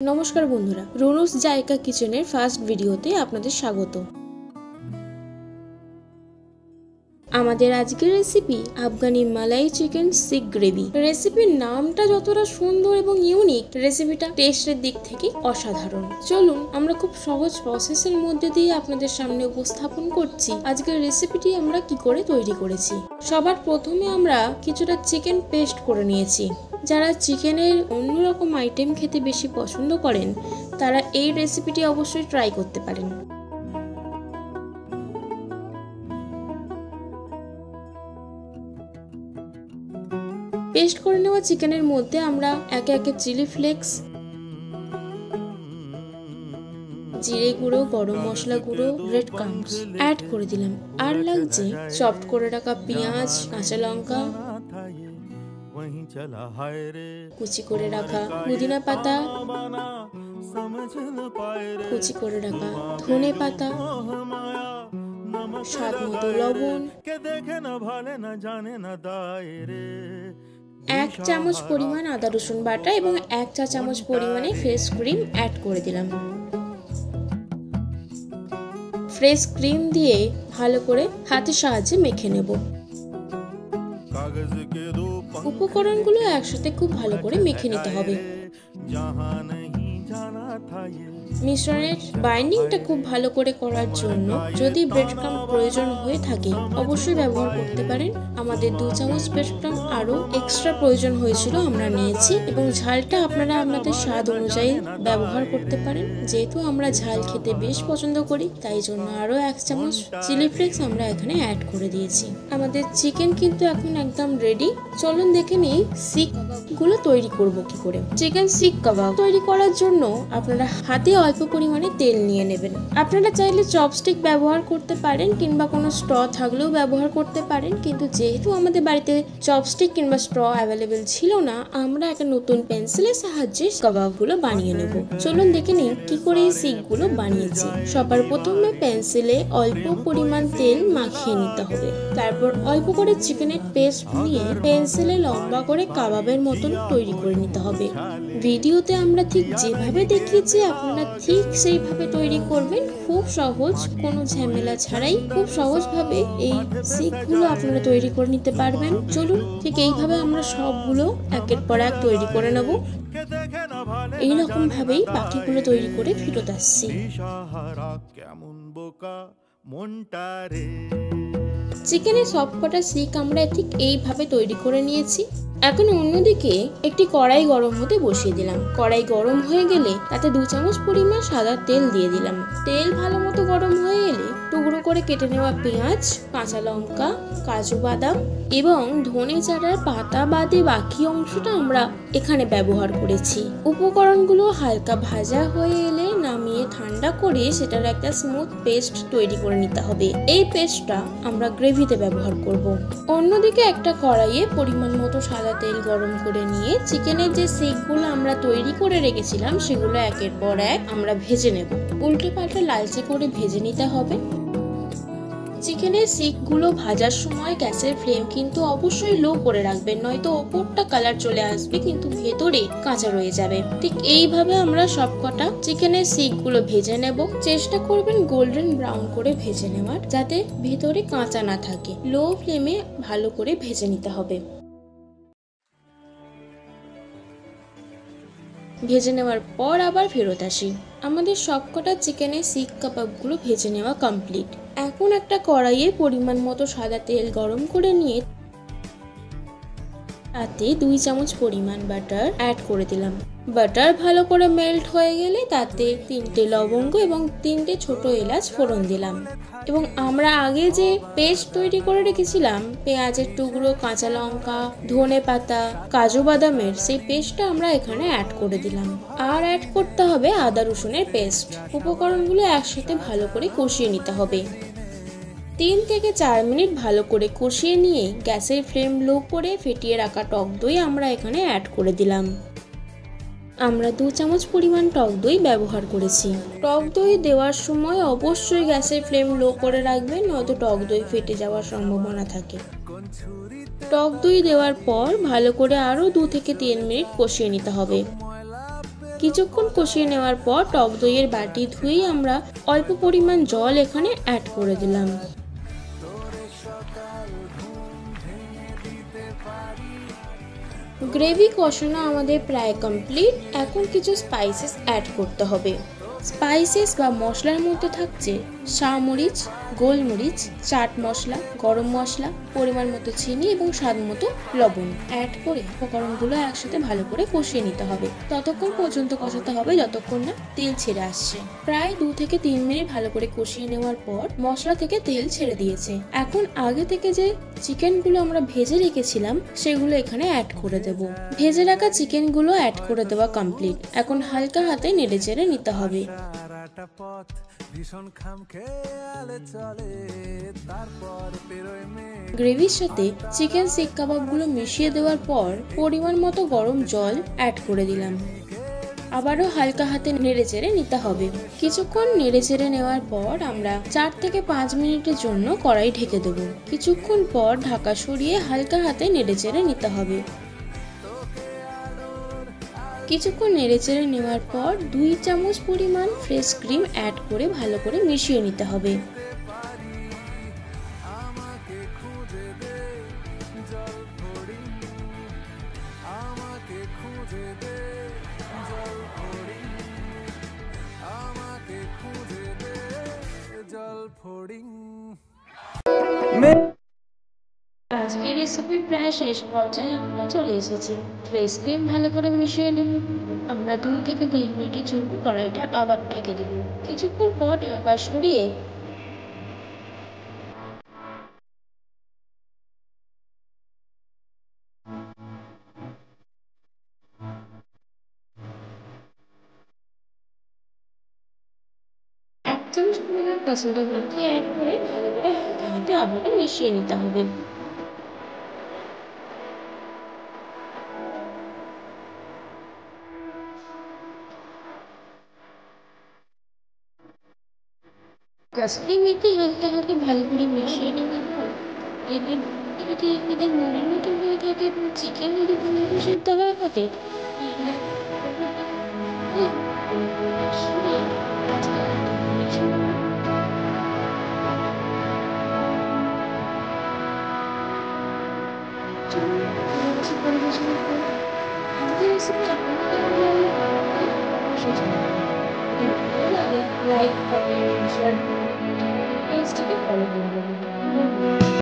নমস্কার বন্ধুরা, রুনুস জায়কা কিচেনের ফার্স্ট ভিডিওতে আপনাদের স্বাগত। আমাদের আজকের রেসিপি আফগানি মালাই চিকেন সিক গ্রেভি। রেসিপির নামটা যতটা সুন্দর এবং ইউনিক, রেসিপিটা টেস্টের দিক থেকে অসাধারণ। চলুন আমরা খুব সহজ প্রসেসের মধ্যে দিয়ে আপনাদের সামনে উপস্থাপন করছি আজকের রেসিপিটি আমরা কি করে তৈরি করেছি। সবার প্রথমে আমরা কিছুটা চিকেন পেস্ট করে নিয়েছি। যারা চিকেনের অন্যরকম আইটেম খেতে বেশি পছন্দ করেন তারা এই রেসিপিটি অবশ্যই ট্রাই করতে পারেন। পেস্ট করে নেওয়া চিকেনের মধ্যে আমরা একে একে চিলি ফ্লেক্স, জিরে গুঁড়ো, গরম মশলা গুঁড়ো, ব্রেড ক্রাম্বস অ্যাড করে দিলাম। আর লাগছে চপড করে রাখা পেঁয়াজ, কাঁচা লঙ্কা, কুচি করে রাখা পুদিনা পাতা, কুচি করে রাখা ধনে পাতা, স্বাদ মতো লবণ, 1 চামচ পরিমাণ আদা রসুন বাটা এবং 1 চা চামচ পরিমাণে ফ্রেশ ক্রিম অ্যাড করে দিলাম। ফ্রেশ ক্রিম দিয়ে ভালো করে হাতের সাহায্যে মেখে নেব। উপকরণগুলো একসাথে খুব ভালো করে মেখে নিতে হবে। মিশ্রণের বাইন্ডিংটা খুব ভালো করে করার জন্য যদি ব্রেড ক্রাম্ব প্রয়োজন হয়ে থাকে অবশ্যই ব্যবহার করতে পারেন। আমাদের 2 চামচ ব্রেড ক্রাম্ব আরো এক্সট্রা প্রয়োজন হয়েছিল, আমরা নিয়েছি। এবং ঝালটা আপনারা আপনাদের স্বাদ অনুযায়ী ব্যবহার করতে পারেন। যেহেতু আমরা ঝাল খেতে বেশ পছন্দ করি তাই জন্য আরো 1 চামচ চিলি ফ্লেক্স আমরা এখানে অ্যাড করে দিয়েছি। আমাদের চিকেন কিন্তু এখন একদম রেডি। চলুন দেখে নিই সিক গুলো তৈরি করব কি করে। চিকেন সিক কাবাব তৈরি করার জন্য আপনারা হাতে অল্প পরিমাণে তেল নিয়ে নেবেন। আপনারা চাইলে চপস্টিক ব্যবহার করতে পারেন কিংবা কোনো স্ট্র থাকলেও ব্যবহার করতে পারেন, কিন্তু যেহেতু আমাদের বাড়িতে চপস্টিক কিংবা স্ট্র অ্যাভেলেবেল ছিল না, আমরা একটা নতুন পেন্সিলের সাহায্যে কাবাবগুলো বানিয়ে নেব। চলুন দেখে নিই কি করে এই সিকগুলো বানিয়েছি। সবার প্রথমে পেন্সিলে অল্প পরিমাণ তেল মাখিয়ে নিতে হবে। তারপর অল্প করে চিকেনের পেস্ট নিয়ে পেন্সিলে লম্বা করে কাবাবের মতন তৈরি করে নিতে হবে। ভিডিওতে আমরা ঠিক যেভাবে দেখিয়েছি আপনারা ঠিক সেইভাবে তৈরি করবেন। খুব সহজ, কোনো ঝামেলা ছাড়াই খুব সহজভাবে এই সিকগুলো আপনারা তৈরি করে নিতে পারবেন। চলুন ঠিক এইভাবে আমরা সবগুলো একের পর এক তৈরি করে নেব। এইরকম ভাবেই বাকিগুলো তৈরি করে ফেরত আসছি। চিকেনের সবকটা সিক আমরা ঠিক এইভাবে তৈরি করে নিয়েছি। এখন অন্যদিকে একটি কড়াই গরম হতে বসিয়ে দিলাম। কড়াই গরম হয়ে গেলে তাতে 2 চামচ পরিমাণ সাদা তেল দিয়ে দিলাম। তেল ভালো মতো গরম হয়ে এলে টুকরো করে কেটে নেওয়া পেঁয়াজ, কাঁচা লঙ্কা, কাজু বাদাম এবং ধনে চারার পাতা বাদে বাকি অংশটা আমরা এখানে ব্যবহার করেছি। উপকরণগুলো হালকা ভাজা হয়ে এলে নামিয়ে ঠান্ডা করে সেটার একটা স্মুথ পেস্ট তৈরি করে নিতে হবে। এই পেস্টটা আমরা গ্রেভিতে ব্যবহার করব। অন্যদিকে একটা কড়াইয়ে পরিমাণ মতো সাদা তেল গরম করে নিয়ে চিকেনের যে সিকগুলো আমরা তৈরি করে রেখেছিলাম সেগুলো একের পর এক আমরা ভেজে নেব। উল্টে পাল্টে লালচে করে ভেজে নিতে হবে। চিকেনের সিকগুলো ভাজার সময় গ্যাসের ফ্লেম কিন্তু অবশ্যই লো করে রাখবেন, নয়তো ওপরটা কালার চলে আসবে কিন্তু ভেতরে কাঁচা রয়ে যাবে। ঠিক এইভাবে আমরা সবকটা চিকেনের সিকগুলো ভেজে নেব। চেষ্টা করবেন গোল্ডেন ব্রাউন করে ভেজে নেওয়ার, যাতে ভেতরে কাঁচা না থাকে। লো ফ্লেমে ভালো করে ভেজে নিতে হবে। ভেজে নেওয়ার পর আবার ফেরত আসি। আমাদের সবকটা চিকেনের সিক কাবাবগুলো ভেজে নেওয়া কমপ্লিট। এখন একটা কড়াইয়ে পরিমাণ মতো সাদা তেল গরম করে নিয়ে তাতে 2 চামচ পরিমাণ বাটার অ্যাড করে দিলাম। বাটার ভালো করে মেল্ট হয়ে গেলে তাতে 3টে লবঙ্গ এবং 3টে ছোট এলাচ ফোড়ন দিলাম। এবং আমরা আগে যে পেস্ট তৈরি করে রেখেছিলাম পেঁয়াজের টুকরো, কাঁচা লঙ্কা, ধনে পাতা, কাজু বাদামের, সেই পেস্টটা আমরা এখানে অ্যাড করে দিলাম। আর অ্যাড করতে হবে আদা রসুনের পেস্ট। উপকরণগুলো একসাথে ভালো করে কষিয়ে নিতে হবে। 3 থেকে 4 মিনিট ভালো করে কষিয়ে নিয়ে গ্যাসের ফ্লেম লো করে ফেটিয়ে রাখা টক দই আমরা এখানে অ্যাড করে দিলাম। আমরা 2 চামচ পরিমাণ টক দই ব্যবহার করেছি। টক দই দেওয়ার সময় অবশ্যই গ্যাসের ফ্লেম লো করে রাখবেন, নয়তো টক দই ফেটে যাওয়ার সম্ভাবনা থাকে। টক দই দেওয়ার পর ভালো করে আরো 2 থেকে 3 মিনিট কষিয়ে নিতে হবে। কিছুক্ষণ কষিয়ে নেওয়ার পর টক দইয়ের বাটি ধুয়েই আমরা অল্প পরিমাণ জল এখানে অ্যাড করে দিলাম। গ্রেভি কষানো আমাদের প্রায় কমপ্লিট। এখন কিছু স্পাইসেস অ্যাড করতে হবে। স্পাইসেস বা মশলার মধ্যে থাকছে শাহমরিচ, গোলমরিচ, চাট মশলা, গরম মশলা, পরিমাণ মতো চিনি এবং স্বাদ মতো লবণ অ্যাড করে উপকরণগুলো একসাথে ভালো করে কষিয়ে নিতে হবে। ততক্ষণ পর্যন্ত কষাতে হবে যতক্ষণ না তেল ছেড়ে আসছে। প্রায় 2 থেকে 3 মিনিট ভালো করে কষিয়ে নেওয়ার পর মশলা থেকে তেল ছেড়ে দিয়েছে। এখন আগে থেকে যে চিকেনগুলো আমরা ভেজে রেখেছিলাম সেগুলো এখানে অ্যাড করে দেব। ভেজে রাখা চিকেনগুলো অ্যাড করে দেওয়া কমপ্লিট। এখন হালকা হাতে নেড়ে চেড়ে নিতে হবে। গ্রেভির সাথে চিকেন শিক কাবাবগুলো মিশিয়ে দেওয়ার পর পরিমাণ মতো গরম জল অ্যাড করে দিলাম। আবারও হালকা হাতে নেড়ে চেড়ে নিতে হবে। কিছুক্ষণ নেড়ে চেড়ে নেওয়ার পর আমরা 4 থেকে 5 মিনিটের জন্য কড়াই ঢেকে দেব। কিছুক্ষণ পর ঢাকা সরিয়ে হালকা হাতে নেড়ে চেড়ে নিতে হবে। কিছুক্ষণ নেড়ে চেড়ে নেওয়ার পর 2 চামচ পরিমাণ ফ্রেশ ক্রিম অ্যাড করে ভালো করে মিশিয়ে নিতে হবে। আজকের রেসিপি প্রায় শেষ পর্যায়ে আমরা চলে এসেছি। ফ্রেশ ক্রিম ভালো করে মিশিয়ে নেব। আমরা 2 থেকে 3 মিনিটের জন্য কড়াইটা আবার ঢেকে দেব। কিছুক্ষণ পর ঢাকা সরিয়ে এক চামচ পরিমাণ কাসুরি মেথি অ্যাড করে ভালো করে হালকা হাতে আবার মিশিয়ে নিতে হবে। কাসুরি মেথি হালকা হাতে ভালো করে মিশিয়ে নেওয়ার পর এবার যদি আপনাদের মনের মতো হয়ে থাকে এবং চিকেন যদি পুরোপুরি সিদ্ধ হয়ে থাকে পরিবেশন করে আমাদের রেসিপি আপনাদের লাইক কমেন্ট শেয়ার পেজটাকে ফলো করবেন।